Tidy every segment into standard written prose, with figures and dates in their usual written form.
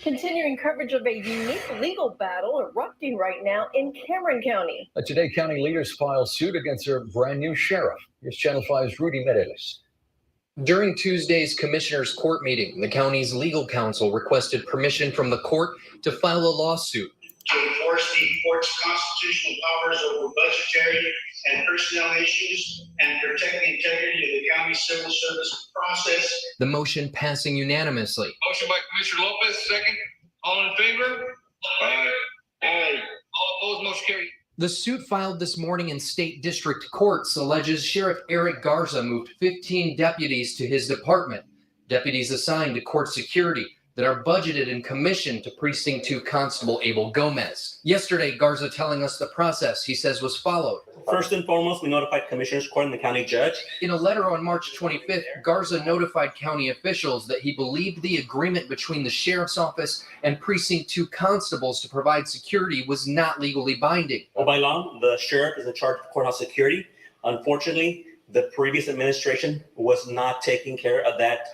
Continuing coverage of a unique legal battle erupting right now in Cameron County. Today, county leaders file suit against their brand new sheriff. Here's Channel 5's Rudy Mireles. During Tuesday's commissioner's court meeting, the county's legal counsel requested permission from the court to file a lawsuit to enforce the court's constitutional powers over budgetary and personnel issues and protect the integrity of the county civil service process. The motion passing unanimously. Motion by Commissioner Lopez, second. All in favor? Aye. Aye. All opposed, motion carried. The suit filed this morning in state district courts alleges Sheriff Eric Garza moved 15 deputies to his department, deputies assigned to court security that are budgeted and commissioned to Precinct 2 Constable Abel Gomez. Yesterday, Garza telling us the process he says was followed. First and foremost, we notified Commissioner's Court and the county judge. In a letter on March 25th, Garza notified county officials that he believed the agreement between the sheriff's office and Precinct 2 constables to provide security was not legally binding. Well, by law, the sheriff is in charge of courthouse security. Unfortunately, the previous administration was not taking care of that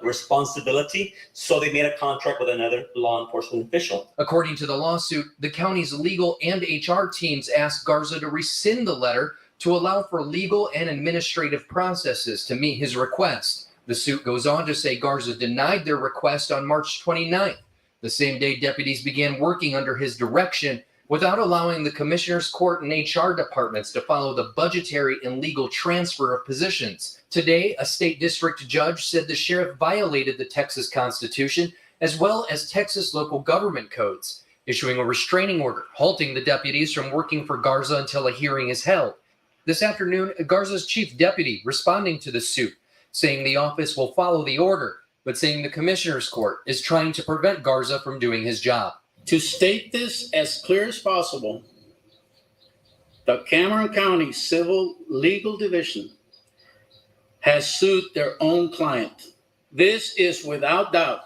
responsibility, so they made a contract with another law enforcement official. According to the lawsuit, the county's legal and HR teams asked Garza to rescind the letter to allow for legal and administrative processes to meet his request. The suit goes on to say Garza denied their request on March 29th. The same day, deputies began working under his direction without allowing the commissioner's court and HR departments to follow the budgetary and legal transfer of positions. Today, a state district judge said the sheriff violated the Texas Constitution as well as Texas local government codes, issuing a restraining order, halting the deputies from working for Garza until a hearing is held. This afternoon, Garza's chief deputy responding to the suit, saying the office will follow the order, but saying the commissioner's court is trying to prevent Garza from doing his job. To state this as clear as possible, the Cameron County Civil Legal Division has sued their own client. This is without doubt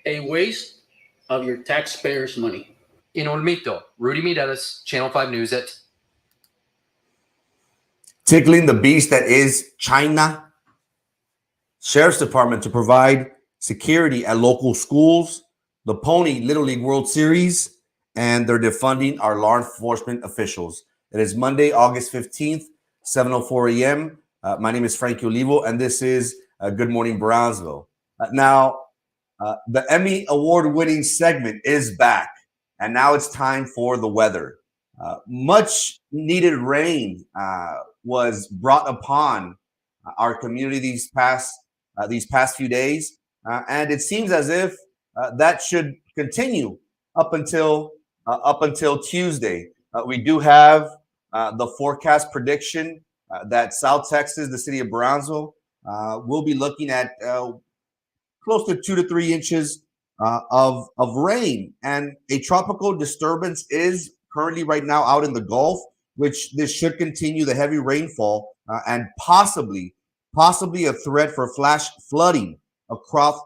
a waste of your taxpayers' money. In Olmito, Rudy Mireles, Channel 5 News at Tickling the beast that is Chyyyyna. Sheriff's Department to provide security at local schools, the Pony Little League World Series, and they're defunding our law enforcement officials. It is Monday, August 15th, 7:04 a.m. My name is Frankie Olivo, and this is Good Morning Brownsville. Now, the Emmy Award-winning segment is back, and now it's time for the weather. Much needed rain was brought upon our community these past few days, and it seems as if that should continue up until Tuesday. We do have the forecast prediction that South Texas, the city of Brownsville, will be looking at close to 2 to 3 inches of rain, and a tropical disturbance is currently right now out in the Gulf, which this should continue the heavy rainfall and possibly a threat for flash flooding across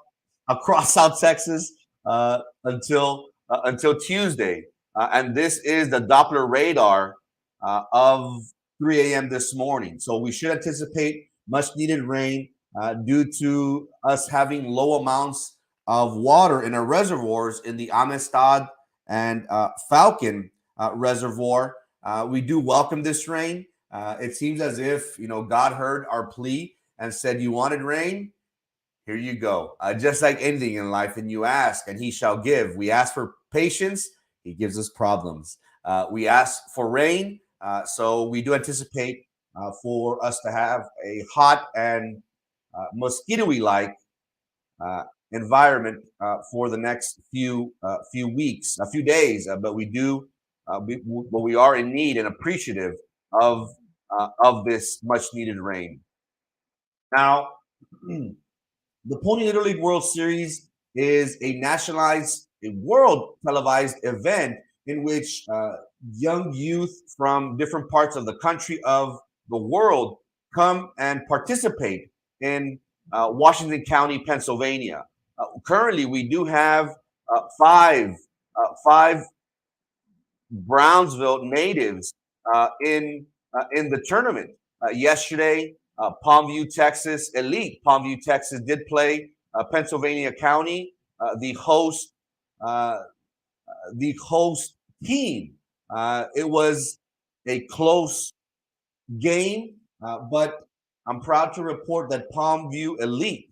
South Texas until Tuesday. And this is the Doppler radar of 3 a.m. this morning. So we should anticipate much needed rain due to us having low amounts of water in our reservoirs in the Amistad and Falcon reservoir. We do welcome this rain. It seems as if, God heard our plea and said, you wanted rain? Here you go. Just like anything in life, and you ask and he shall give. We ask for patience, he gives us problems. We ask for rain, so we do anticipate for us to have a hot and mosquito-y like environment for the next few weeks, a few days. But we are in need and appreciative of this much needed rain. Now, the Pony Little League World Series is a world televised event in which young youth from different parts of the country, of the world, come and participate in Washington County, Pennsylvania. Currently, we do have five Brownsville natives in the tournament. Yesterday, Palmview, Texas Elite. Palmview, Texas did play Pennsylvania County, the host team. It was a close game, but I'm proud to report that Palmview Elite,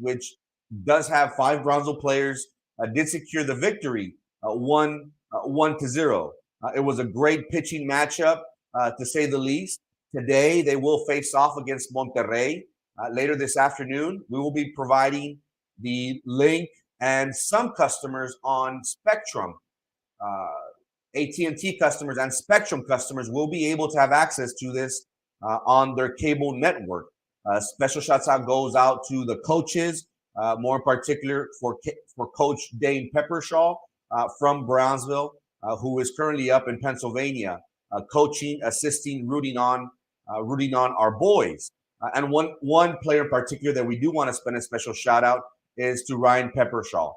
which does have 5 Brownsville players, did secure the victory, 1-0. It was a great pitching matchup, to say the least. Today, they will face off against Monterrey. Later this afternoon, we will be providing the link, and some customers on Spectrum, AT&T customers and Spectrum customers will be able to have access to this on their cable network. Special shouts out goes out to the coaches, more in particular for Coach Dane Peppershaw from Brownsville, who is currently up in Pennsylvania, coaching, assisting, rooting on our boys. And one player in particular that we do want to spend a special shout out is to Ryan Peppershaw.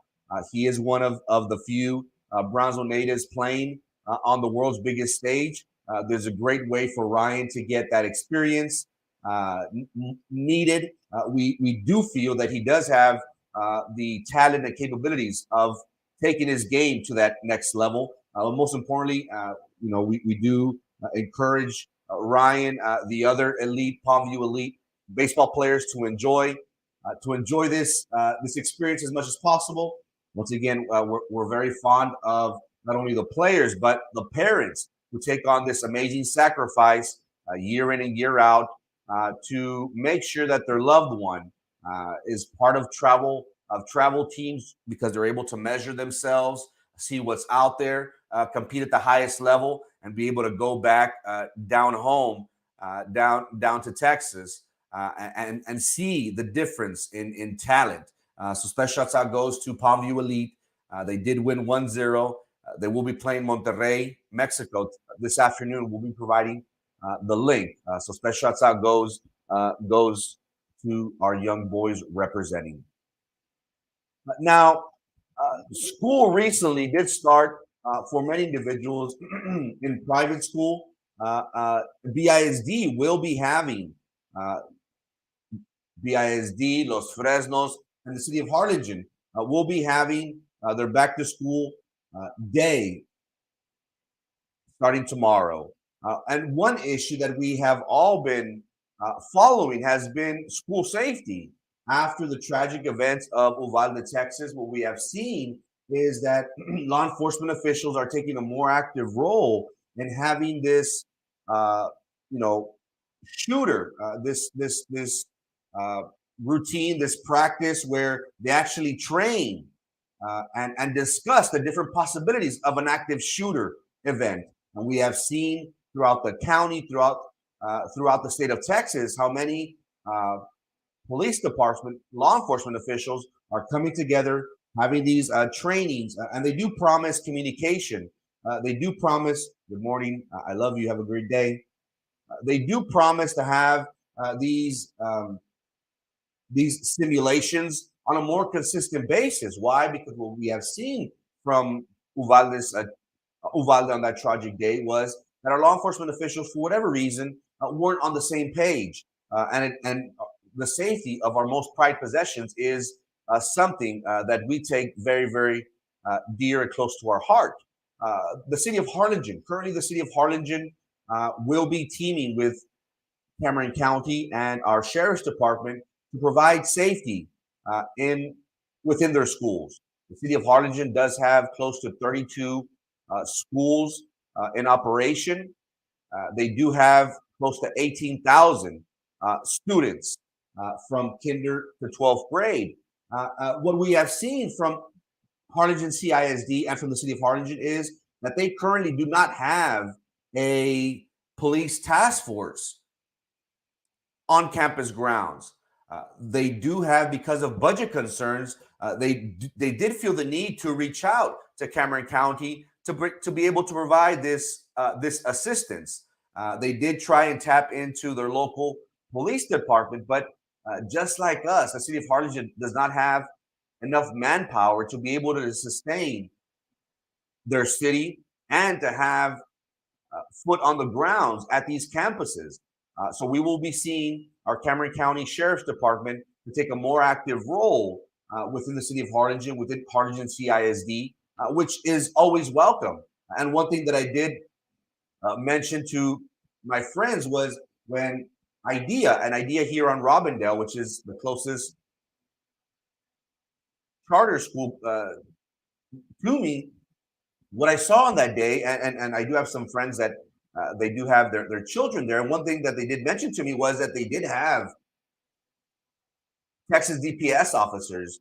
He is one of the few Brownsville natives playing on the world's biggest stage. There's a great way for Ryan to get that experience needed. We do feel that he does have the talent and capabilities of taking his game to that next level. Most importantly, we do encourage Ryan, the other elite Palmview Elite baseball players to enjoy this experience as much as possible. Once again, we're very fond of not only the players but the parents who take on this amazing sacrifice year in and year out to make sure that their loved one is part of travel teams, because they're able to measure themselves, see what's out there, compete at the highest level, and be able to go back down home, down to Texas, and see the difference in talent. So special shouts out goes to Palmview Elite. They did win 1-0. They will be playing Monterrey, Mexico this afternoon. We'll be providing the link. So special shouts out goes to our young boys representing. Now, school recently did start for many individuals in private school. BISD will be having BISD, Los Fresnos, and the city of Harlingen will be having their back to school day starting tomorrow. And one issue that we have all been following has been school safety. After the tragic events of Uvalde, Texas, what we have seen is that law enforcement officials are taking a more active role in having this, shooter, this routine, this practice where they actually train and discuss the different possibilities of an active shooter event. And we have seen throughout the county, throughout the state of Texas, how many police department, law enforcement officials are coming together, having these trainings, and they do promise communication. They do promise, good morning, I love you, have a great day. They do promise to have these simulations on a more consistent basis. Why? Because what we have seen from Uvalde on that tragic day was that our law enforcement officials, for whatever reason, weren't on the same page. And the safety of our most prized possessions is something that we take very, very dear and close to our heart. The city of Harlingen, currently the city of Harlingen will be teaming with Cameron County and our sheriff's department to provide safety within their schools. The city of Harlingen does have close to 32 schools in operation. They do have close to 18,000 students from kinder to 12th grade. What we have seen from Harlingen CISD and from the city of Harlingen is that they currently do not have a police task force on campus grounds. They do have, because of budget concerns, they did feel the need to reach out to Cameron County to be able to provide this assistance. They did try and tap into their local police department, but just like us, the city of Harlingen does not have enough manpower to be able to sustain their city and to have foot on the grounds at these campuses. So we will be seeing our Cameron County Sheriff's Department to take a more active role within the city of Harlingen, within Harlingen CISD, which is always welcome. And one thing that I did mention to my friends was when an idea here on Robindale, which is the closest charter school to me, what I saw on that day, and I do have some friends that they do have their children there. And one thing that they did mention to me was that they did have Texas DPS officers,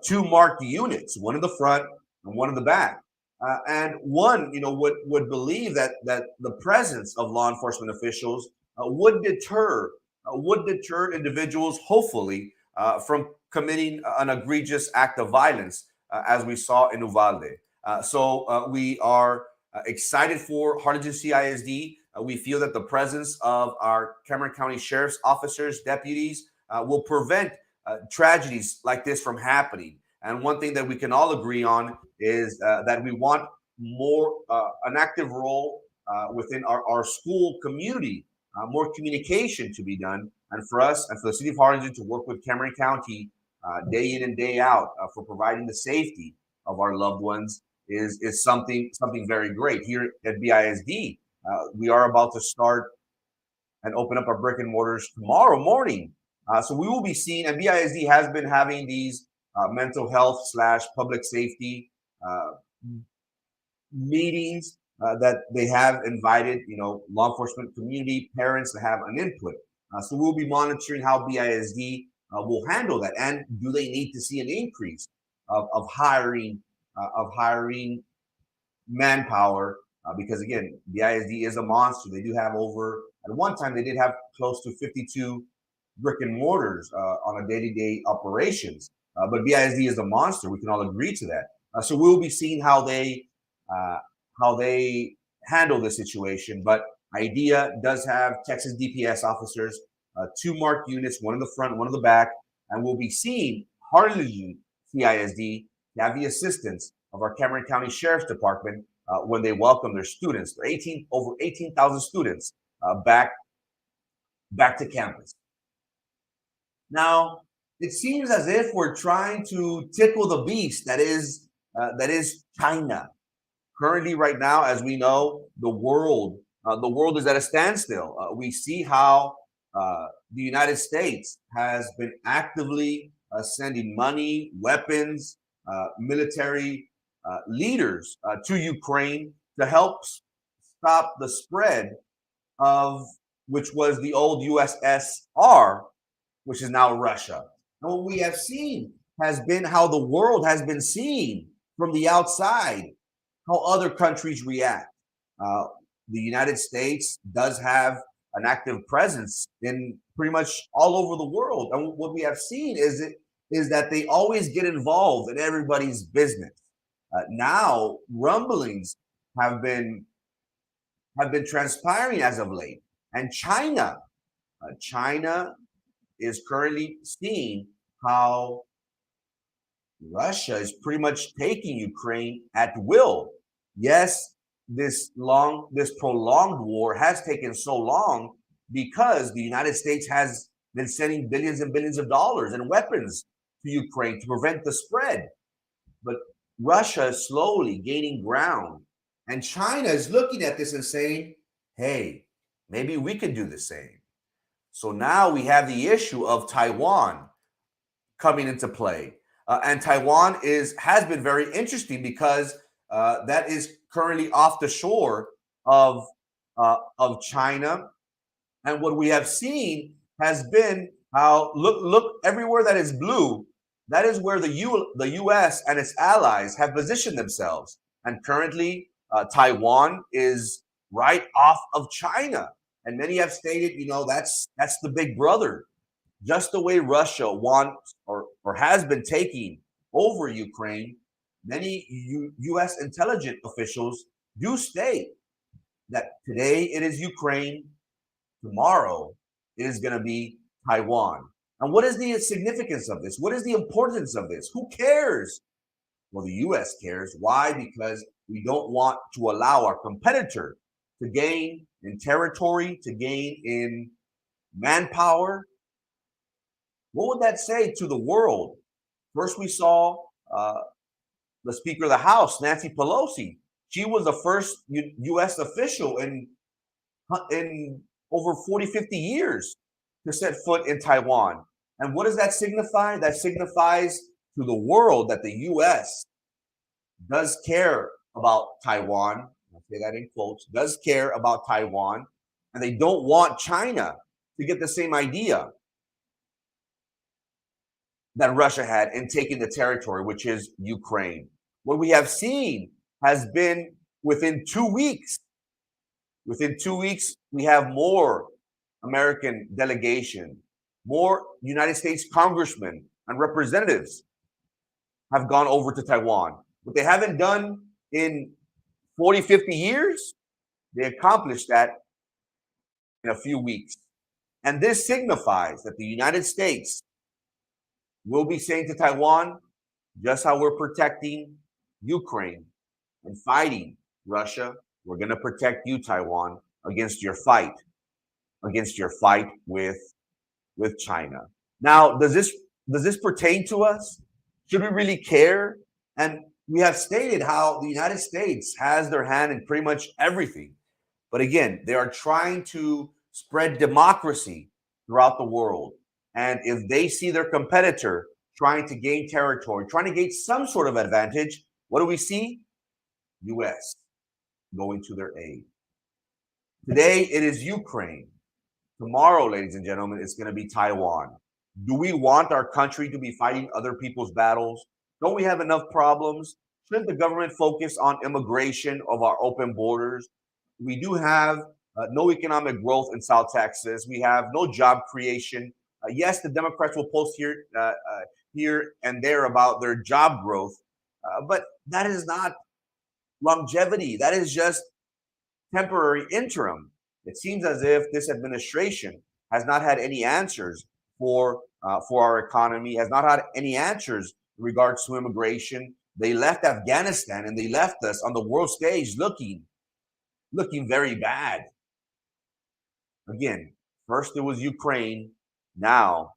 2 marked units, one in the front and one in the back. And one, would believe that the presence of law enforcement officials would deter individuals, hopefully, from committing an egregious act of violence, as we saw in Uvalde. So we are excited for Harlingen CISD. We feel that the presence of our Cameron County Sheriff's officers, deputies, will prevent tragedies like this from happening. And one thing that we can all agree on is that we want more an active role within our school community, more communication to be done, and for us and for the city of Harlingen to work with Cameron County day in and day out for providing the safety of our loved ones is something very great. Here at BISD, we are about to start and open up our brick and mortars tomorrow morning. So we will be seeing, and BISD has been having these mental health / public safety meetings that they have invited, law enforcement community, parents to have an input. So we'll be monitoring how BISD will handle that, and do they need to see an increase of hiring manpower? Because again, BISD is a monster. They do have at one time they did have close to 52 brick and mortars on a day-to-day operations. But BISD is a monster. We can all agree to that. So we'll be seeing how they handle the situation. But IDEA does have Texas DPS officers, 2 marked units, one in the front, one in the back, and we'll be seeing Harlingen CISD have the assistance of our Cameron County Sheriff's Department when they welcome their students. There are over 18,000 students back to campus. Now, it seems as if we're trying to tickle the beast that is Chyyna. Currently, right now, as we know, the world is at a standstill. We see how the United States has been actively sending money, weapons, military leaders to Ukraine to help stop the spread of which was the old USSR, which is now Russia. And what we have seen has been how the world has been seeing from the outside how other countries react. The United States does have an active presence in pretty much all over the world. And what we have seen is that they always get involved in everybody's business. Now, rumblings have been transpiring as of late. And Chyyna is currently seeing how Russia is pretty much taking Ukraine at will. Yes, this prolonged war has taken so long because the United States has been sending billions and billions of dollars and weapons to Ukraine to prevent the spread. But Russia is slowly gaining ground. And Chyyna is looking at this and saying, hey, maybe we could do the same. So now we have the issue of Taiwan coming into play. And Taiwan has been very interesting because that is currently off the shore of China. And what we have seen has been how look everywhere that is blue, that is where the U.S. and its allies have positioned themselves. And currently, Taiwan is right off of China. And many have stated, that's the big brother. Just the way Russia wants or has been taking over Ukraine, many U.S. intelligence officials do state that today it is Ukraine, tomorrow it is going to be Taiwan. And what is the significance of this? What is the importance of this? Who cares? Well, the U.S. cares. Why? Because we don't want to allow our competitor to gain in territory, to gain in manpower. What would that say to the world? First, we saw the Speaker of the House, Nancy Pelosi. She was the first U.S. official in over 40, 50 years to set foot in Taiwan. And what does that signify? That signifies to the world that the U.S. does care about Taiwan. I'll say that in quotes, does care about Taiwan. And they don't want China to get the same idea that Russia had in taking the territory, which is Ukraine. What we have seen has been within 2 weeks. Within 2 weeks, we have more American delegation, more United States congressmen and representatives have gone over to Taiwan. What they haven't done in 40, 50 years, they accomplished that in a few weeks. And this signifies that the United States will be saying to Taiwan, just how we're protecting Ukraine and fighting Russia, we're going to protect you, Taiwan, against your fight with China. Now, does this pertain to us? Should we really care? And we have stated how the United States has their hand in pretty much everything. But again, they are trying to spread democracy throughout the world. And if they see their competitor trying to gain territory, trying to gain some sort of advantage, what do we see? U.S. going to their aid. Today, it is Ukraine. Tomorrow, ladies and gentlemen, it's going to be Taiwan. Do we want our country to be fighting other people's battles? Don't we have enough problems? Shouldn't the government focus on immigration of our open borders? We do have no economic growth in South Texas. We have no job creation. Yes, the Democrats will post here and there about their job growth, but that is not longevity. That is just temporary interim. It seems as if this administration has not had any answers for our economy, has not had any answers in regards to immigration. They left Afghanistan and they left us on the world stage looking very bad. Again, first it was Ukraine, now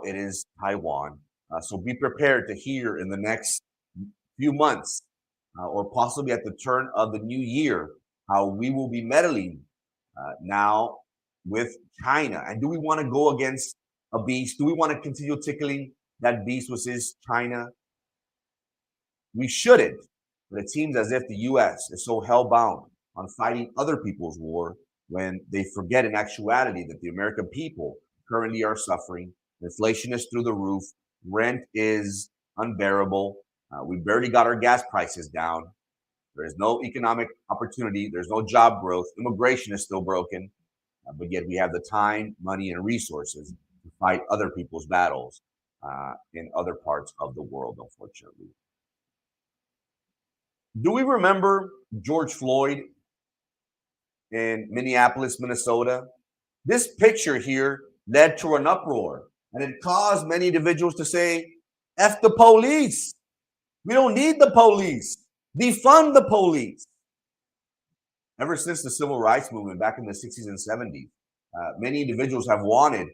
it is Taiwan. So be prepared to hear in the next few months or possibly at the turn of the new year how we will be meddling now with China. And do we want to go against a beast? Do we want to continue tickling that beast, which is China? We shouldn't, but it seems as if the U.S. is so hell-bound on fighting other people's war when they forget in actuality that the American people currently are suffering. Inflation is through the roof. Rent is unbearable. We barely got our gas prices down. There is no economic opportunity. There's no job growth. Immigration is still broken. But yet we have the time, money, and resources to fight other people's battles in other parts of the world, unfortunately. Do we remember George Floyd in Minneapolis, Minnesota? This picture here led to an uproar, and it caused many individuals to say, F the police. We don't need the police. Defund the police. Ever since the civil rights movement back in the 60s and 70s, many individuals have wanted,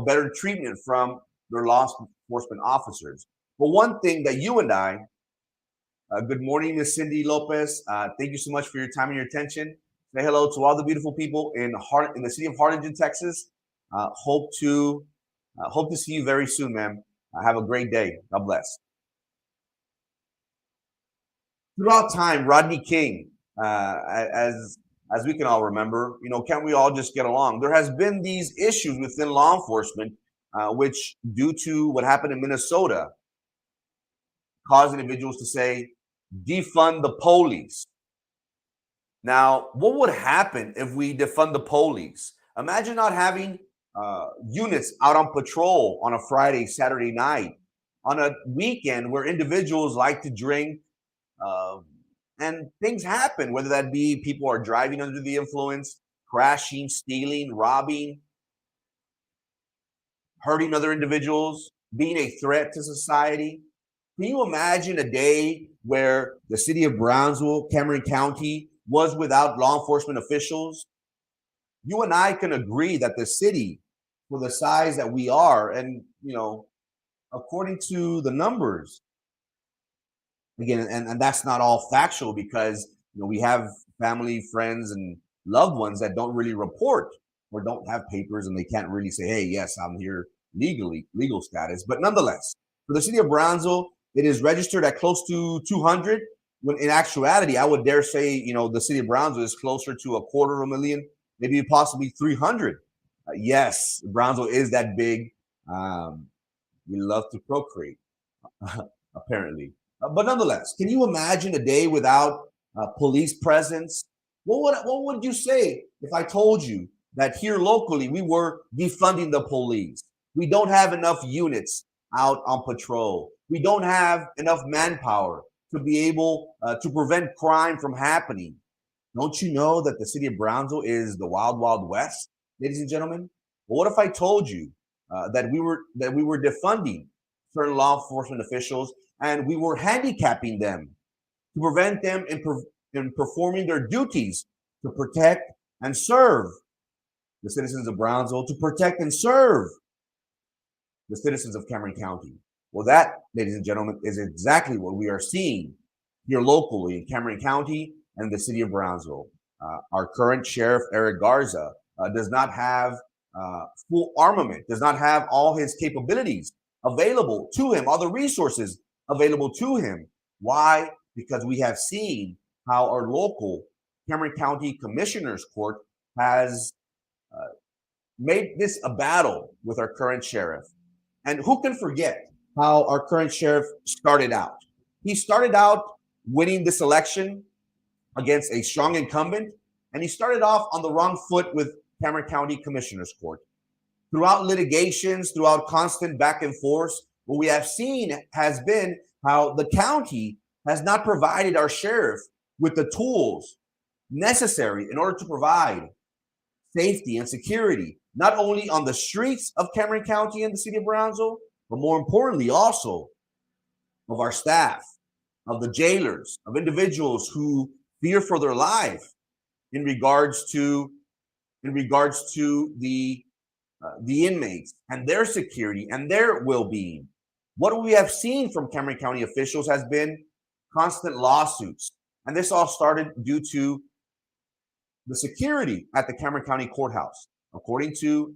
better treatment from their law enforcement officers. But one thing that you and I, good morning, Ms. Cindy Lopez. Thank you so much for your time and your attention. Say hello to all the beautiful people in the city of Harlingen, Texas. Hope to see you very soon, ma'am. Have a great day. God bless. Throughout time, Rodney King, as we can all remember, can't we all just get along? There has been these issues within law enforcement, which, due to what happened in Minnesota, caused individuals to say, defund the police. Now, what would happen if we defund the police? Imagine not having units out on patrol on a Friday, Saturday night, on a weekend where individuals like to drink, and things happen, whether that be people are driving under the influence, crashing, stealing, robbing, hurting other individuals, being a threat to society. Can you imagine a day where the city of Brownsville, Cameron County, was without law enforcement officials? you and I can agree that the city, for the size that we are, and according to the numbers, again, and that's not all factual, because we have family, friends, and loved ones that don't really report or don't have papers, and they can't really say, hey, yes, I'm here legal status. But nonetheless, for the city of Brownsville, it is registered at close to 200, when in actuality, I would dare say, the city of Brownsville is closer to 250,000, maybe possibly 300. Yes, Brownsville is that big. We love to procreate, apparently. But nonetheless, can you imagine a day without police presence? What would you say if I told you that here locally we were defunding the police? We don't have enough units out on patrol. We don't have enough manpower to be able to prevent crime from happening. Don't you know that the city of Brownsville is the wild, wild west, ladies and gentlemen? Well, what if I told you that we were defunding certain law enforcement officials, and we were handicapping them to prevent them in performing their duties to protect and serve the citizens of Brownsville, to protect and serve the citizens of Cameron County? Well, that, ladies and gentlemen, is exactly what we are seeing here locally in Cameron County and the city of Brownsville. Our current sheriff, Eric Garza, does not have full armament, does not have all his capabilities available to him, all the resources available to him. Why? Because we have seen how our local Cameron County Commissioner's Court has made this a battle with our current sheriff. And who can forget how our current sheriff started out? He started out winning this election against a strong incumbent, and he started off on the wrong foot with Cameron County Commissioner's Court. Throughout litigations, throughout constant back and forth, what we have seen has been how the county has not provided our sheriff with the tools necessary in order to provide safety and security, not only on the streets of Cameron County and the city of Brownsville, but more importantly also of our staff, of the jailers, of individuals who fear for their life in regards to the inmates and their security and their well-being. What we have seen from Cameron County officials has been constant lawsuits, and this all started due to the security at the Cameron County Courthouse. According to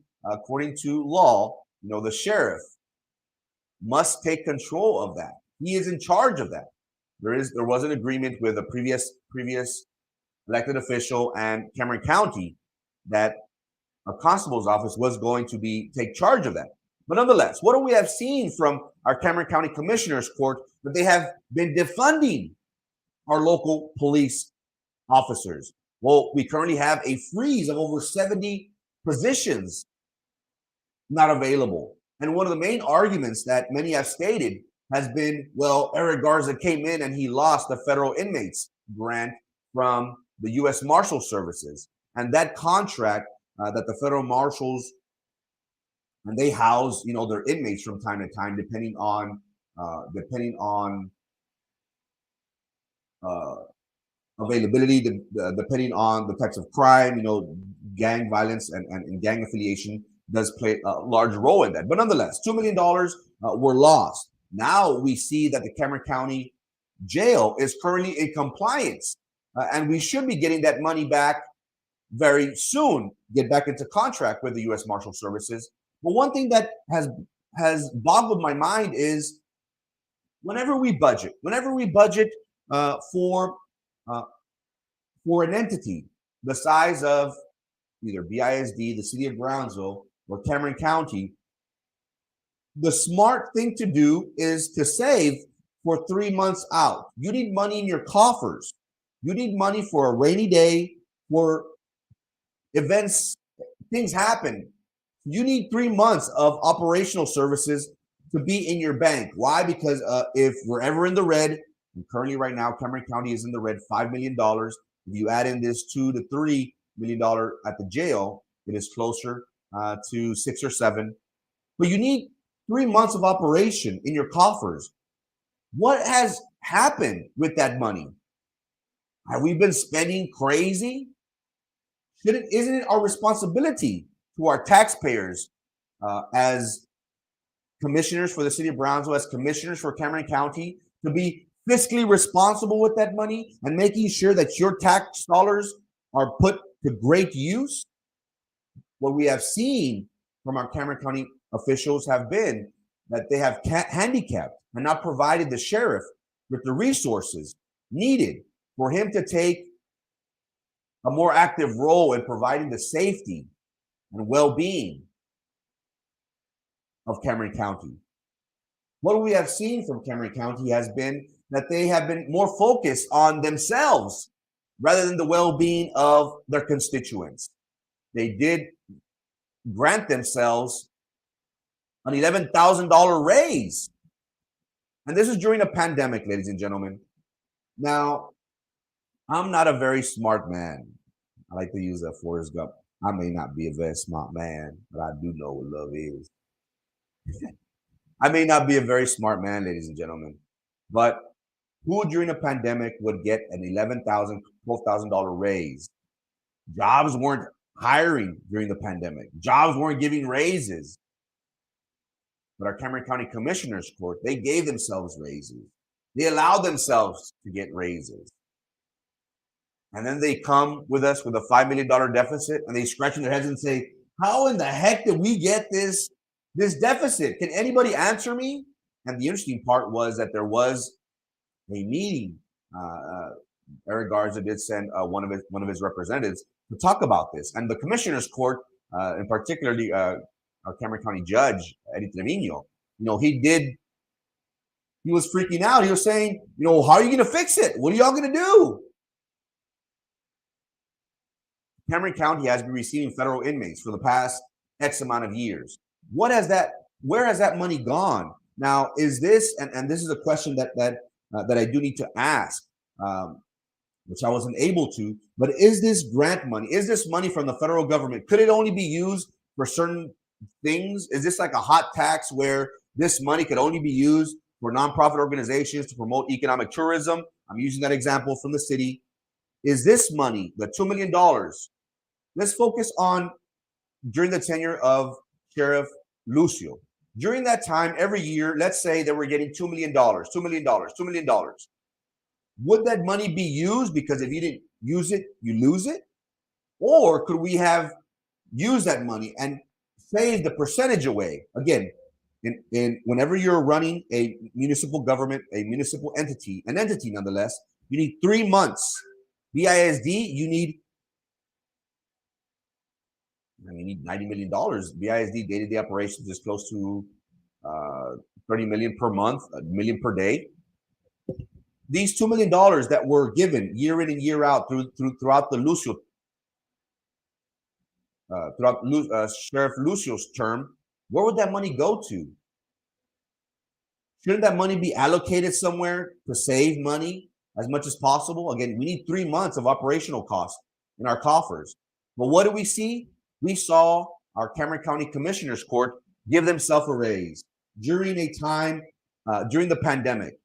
law, the sheriff must take control of that. He is in charge of that. There was an agreement with a previous elected official and Cameron County that a constable's office was going to take charge of that. But nonetheless, what do we have seen from our Cameron County Commissioner's Court? That they have been defunding our local police officers. Well, we currently have a freeze of over 70 positions not available. And one of the main arguments that many have stated has been, well, Eric Garza came in and he lost the federal inmates grant from the U.S. Marshal Services. And that contract that the federal marshals, and they house, their inmates from time to time, depending on availability, depending on the types of crime, gang violence and gang affiliation does play a large role in that. But nonetheless, $2 million were lost. Now we see that the Cameron County Jail is currently in compliance, and we should be getting that money back very soon, get back into contract with the U.S. Marshal Services. But one thing that has boggled my mind is whenever we budget for an entity the size of either BISD, the city of Brownsville, or Cameron County, the smart thing to do is to save for 3 months out. You need money in your coffers. You need money for a rainy day, for events, things happen. You need 3 months of operational services to be in your bank. Why? Because if we're ever in the red, and currently right now, Cameron County is in the red, $5 million. If you add in this $2 to $3 million at the jail, it is closer to 6 or 7. But you need 3 months of operation in your coffers. What has happened with that money? Have we been spending crazy? Isn't it our responsibility to our taxpayers as commissioners for the city of Brownsville, as commissioners for Cameron County, to be fiscally responsible with that money and making sure that your tax dollars are put to great use? What we have seen from our Cameron County officials have been that they have handicapped and not provided the sheriff with the resources needed for him to take a more active role in providing the safety and well-being of Cameron County. What we have seen from Cameron County has been that they have been more focused on themselves rather than the well-being of their constituents. They did grant themselves an $11,000 raise. And this is during a pandemic, ladies and gentlemen. Now, I'm not a very smart man. I like to use that Forrest Gump. I may not be a very smart man, but I do know what love is. I may not be a very smart man, ladies and gentlemen, but who during a pandemic would get an $11,000, $12,000 raise? Jobs weren't hiring during the pandemic. Jobs weren't giving raises. But our Cameron County Commissioners Court, they gave themselves raises. They allowed themselves to get raises. And then they come with us with a $5 million deficit, and they scratch their heads and say, how in the heck did we get this deficit? Can anybody answer me? And the interesting part was that there was a meeting. Eric Garza did send one of his representatives to talk about this. And the Commissioners Court, in particularly our Cameron County Judge, Eddie Trevino, he was freaking out. He was saying, how are you going to fix it? What are y'all going to do? Cameron County has been receiving federal inmates for the past X amount of years. Where has that money gone? Now, is this, and this is a question that I do need to ask, which I wasn't able to, but is this grant money, is this money from the federal government, could it only be used for certain things? Is this like a hot tax where this money could only be used for nonprofit organizations to promote economic tourism? I'm using that example from the city. Is this money, the $2 million, let's focus on during the tenure of Sheriff Lucio. During that time, every year, let's say that we're getting $2 million, $2 million, $2 million. Would that money be used? Because if you didn't use it, you lose it? Or could we have used that money and saved the percentage away? Again, whenever you're running a municipal government, a municipal entity, an entity nonetheless, you need 3 months. BISD, you need $90 million. BISD day-to-day operations is close to 30 million per month, $1 million per day. These $2 million that were given year in and year out throughout the Lucio, Sheriff Lucio's term, where would that money go to? Shouldn't that money be allocated somewhere to save money as much as possible? Again, we need 3 months of operational costs in our coffers. But what do we see? We saw our Cameron County Commissioners Court give themselves a raise during a time, during the pandemic.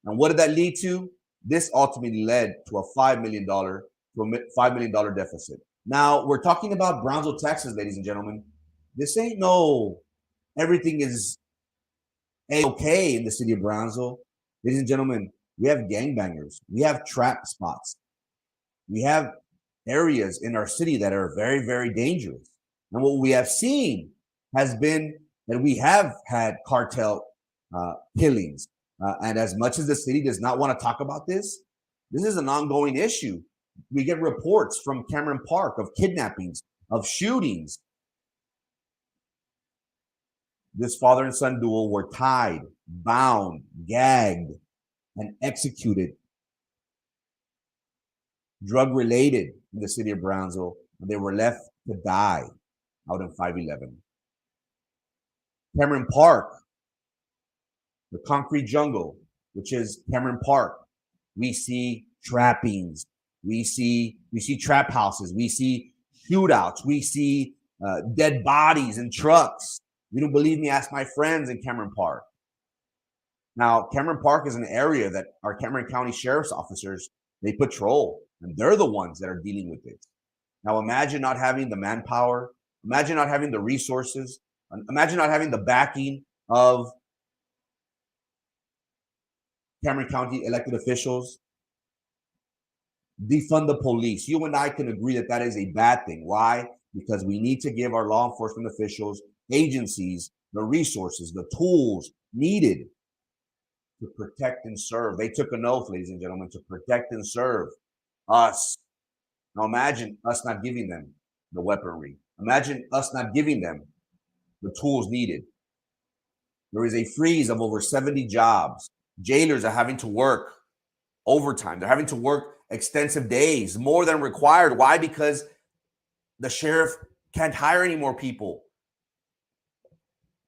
And what did that lead to? This ultimately led to a $5 million deficit. Now, we're talking about Brownsville, Texas, ladies and gentlemen. This ain't no everything is okay in the city of Brownsville. Ladies and gentlemen, we have gangbangers. We have trap spots. We have areas in our city that are very, very dangerous. And what we have seen has been that we have had cartel killings. And as much as the city does not want to talk about this, this is an ongoing issue. We get reports from Cameron Park of kidnappings, of shootings. This father and son duo were tied, bound, gagged, and executed. Drug-related in the city of Brownsville, and they were left to die out in 511. Cameron Park, the concrete jungle, which is Cameron Park, we see trappings, we see trap houses, we see shootouts, we see dead bodies in trucks. You don't believe me? Ask my friends in Cameron Park. Now, Cameron Park is an area that our Cameron County Sheriff's officers, they patrol, and they're the ones that are dealing with it. Now imagine not having the manpower, imagine not having the resources, imagine not having the backing of Cameron County elected officials. Defund the police. You and I can agree that that is a bad thing. Why? Because we need to give our law enforcement officials, agencies, the resources, the tools needed to protect and serve. They took an oath, ladies and gentlemen, to protect and serve us. Now imagine us not giving them the weaponry. Imagine us not giving them the tools needed. There is a freeze of over 70 jobs. Jailers are having to work overtime. They're having to work extensive days, more than required. Why? Because the sheriff can't hire any more people.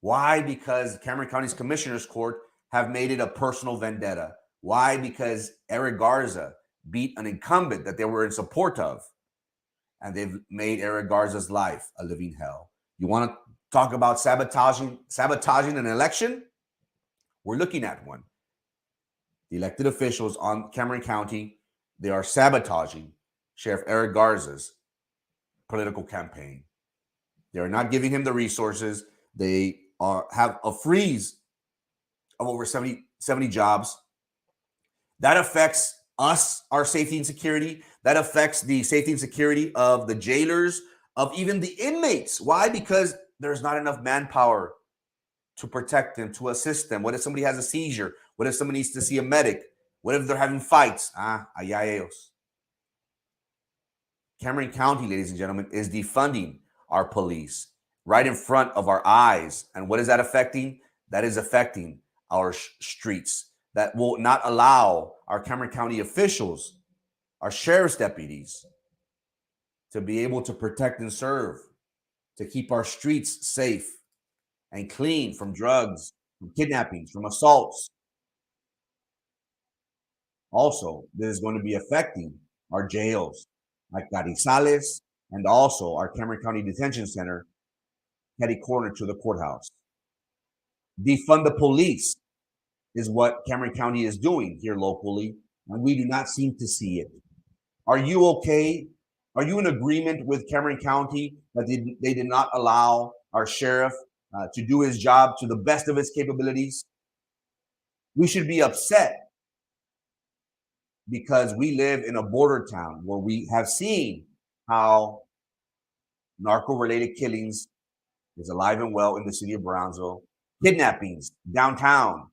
Why? Because Cameron County's Commissioner's Court have made it a personal vendetta. Why? Because Eric Garza beat an incumbent that they were in support of, and they've made Eric Garza's life a living hell. You want to talk about sabotaging an election? We're looking at one. The elected officials on Cameron County, they are sabotaging Sheriff Eric Garza's political campaign. They are not giving him the resources. They have a freeze of over 70 jobs. That affects us, our safety and security. That affects the safety and security of the jailers, of even the inmates. Why? Because there's not enough manpower to protect them, to assist them. What if somebody has a seizure? What if somebody needs to see a medic? What if they're having fights? Allá ellos. Cameron County, ladies and gentlemen, is defunding our police right in front of our eyes. And what is that affecting? That is affecting our streets. That will not allow our Cameron County officials, our sheriff's deputies, to be able to protect and serve, to keep our streets safe and clean from drugs, from kidnappings, from assaults. Also, this is going to be affecting our jails, like Carizales, and also our Cameron County Detention Center, catty corner to the courthouse. Defund the police is what Cameron County is doing here locally, and we do not seem to see it. Are you okay? Are you in agreement with Cameron County that they did not allow our sheriff to do his job to the best of his capabilities? We should be upset because we live in a border town where we have seen how narco-related killings is alive and well in the city of Brownsville. Kidnappings downtown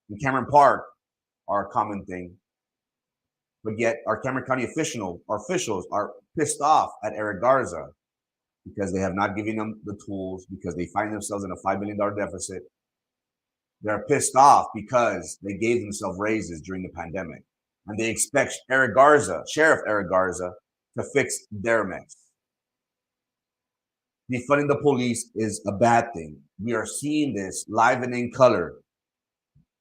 in Cameron Park are a common thing. But yet our Cameron County officials are pissed off at Eric Garza because they have not given them the tools, because they find themselves in a $5 million deficit. They're pissed off because they gave themselves raises during the pandemic. And they expect Eric Garza, Sheriff Eric Garza, to fix their mess. Defunding the police is a bad thing. We are seeing this live and in color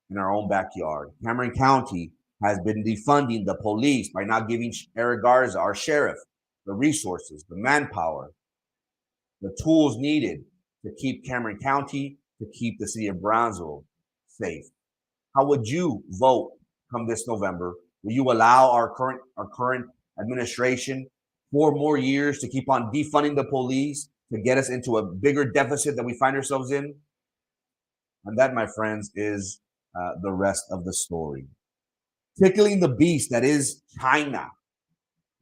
in our own backyard. Cameron County has been defunding the police by not giving Eric Garza, our sheriff, the resources, the manpower, the tools needed to keep Cameron County, to keep the city of Brownsville safe. How would you vote come this November? Will you allow our current administration 4 more years to keep on defunding the police, to get us into a bigger deficit that we find ourselves in? And that, my friends, is the rest of the story. Tickling the beast that is China.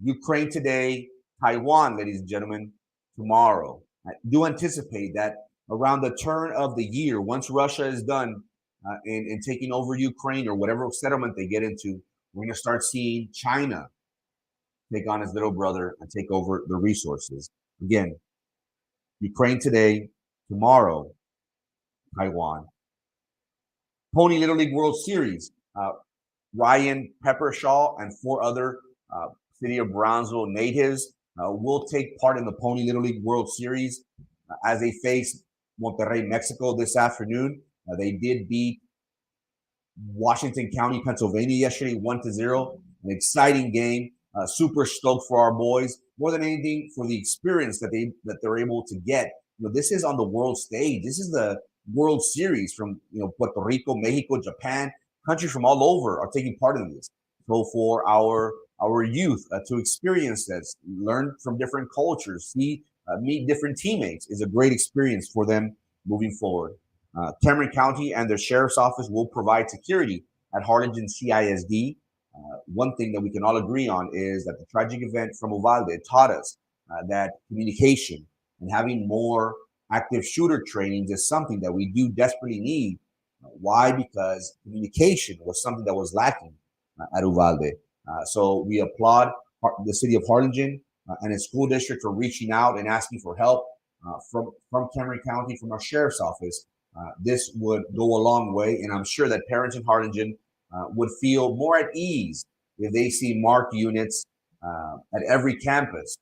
Ukraine today, Taiwan, ladies and gentlemen, tomorrow. I do anticipate that around the turn of the year, once Russia is done in taking over Ukraine or whatever settlement they get into, we're going to start seeing China take on his little brother and take over the resources. Again, Ukraine today, tomorrow, Taiwan. Pony Little League World Series. Ryan Peppershaw and 4 other city of Brownsville natives will take part in the Pony Little League World Series as they face Monterrey, Mexico this afternoon. They did beat Washington County, Pennsylvania yesterday, 1-0. An exciting game. Super stoked for our boys. More than anything, for the experience that they're able to get. You know, this is on the world stage. This is the World Series from Puerto Rico, Mexico, Japan. Countries from all over are taking part in this. So for our our youth to experience this, learn from different cultures, meet different teammates is a great experience for them moving forward. Cameron County and their sheriff's office will provide security at Harlingen CISD. One thing that we can all agree on is that the tragic event from Uvalde taught us that communication and having more active shooter trainings is something that we do desperately need. Why? Because communication was something that was lacking at Uvalde. So we applaud the city of Harlingen and its school district for reaching out and asking for help from Cameron County, from our sheriff's office. This would go a long way, and I'm sure that parents in Harlingen would feel more at ease if they see marked units at every campus,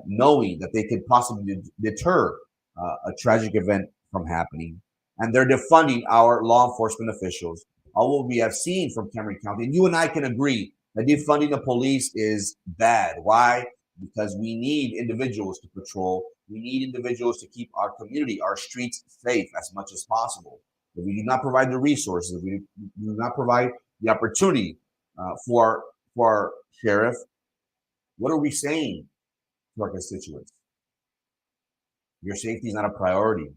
knowing that they could possibly deter a tragic event from happening. And they're defunding our law enforcement officials. All what we have seen from Cameron County, and you and I can agree that defunding the police is bad. Why? Because we need individuals to patrol. We need individuals to keep our community, our streets safe as much as possible. If we do not provide the resources, if we do not provide the opportunity for our sheriff, what are we saying to our constituents? Your safety is not a priority.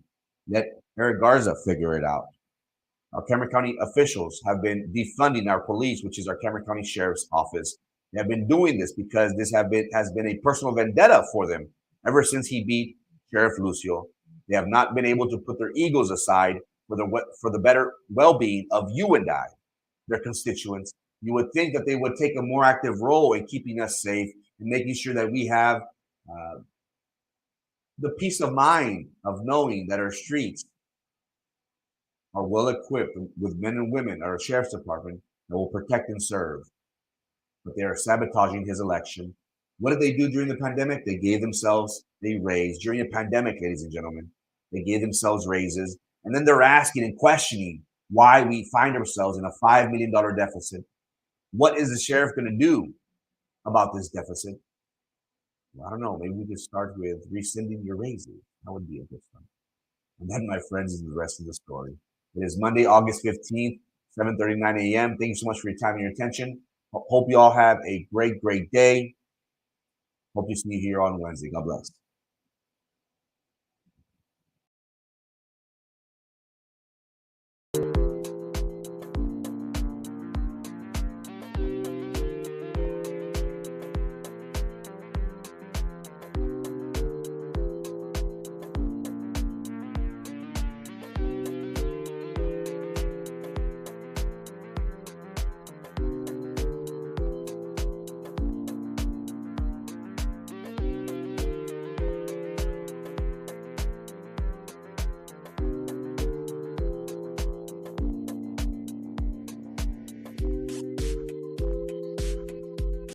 Let Eric Garza figure it out. Our Cameron County officials have been defunding our police, which is our Cameron County Sheriff's Office. They have been doing this because this has been a personal vendetta for them ever since he beat Sheriff Lucio. They have not been able to put their egos aside for the better well-being of you and I, their constituents. You would think that they would take a more active role in keeping us safe and making sure that we have the peace of mind of knowing that our streets are well equipped with men and women, our sheriff's department, that will protect and serve. But they are sabotaging his election. What did they do during the pandemic? They gave themselves a raise. During the pandemic, ladies and gentlemen, they gave themselves raises. And then they're asking and questioning why we find ourselves in a $5 million deficit. What is the sheriff going to do about this deficit? Well, I don't know. Maybe we could start with rescinding your raises. That would be a good one. And then, my friends, is the rest of the story. It is Monday, August 15th, 7:39 a.m. Thank you so much for your time and your attention. Hope you all have a great, great day. Hope you see you here on Wednesday. God bless.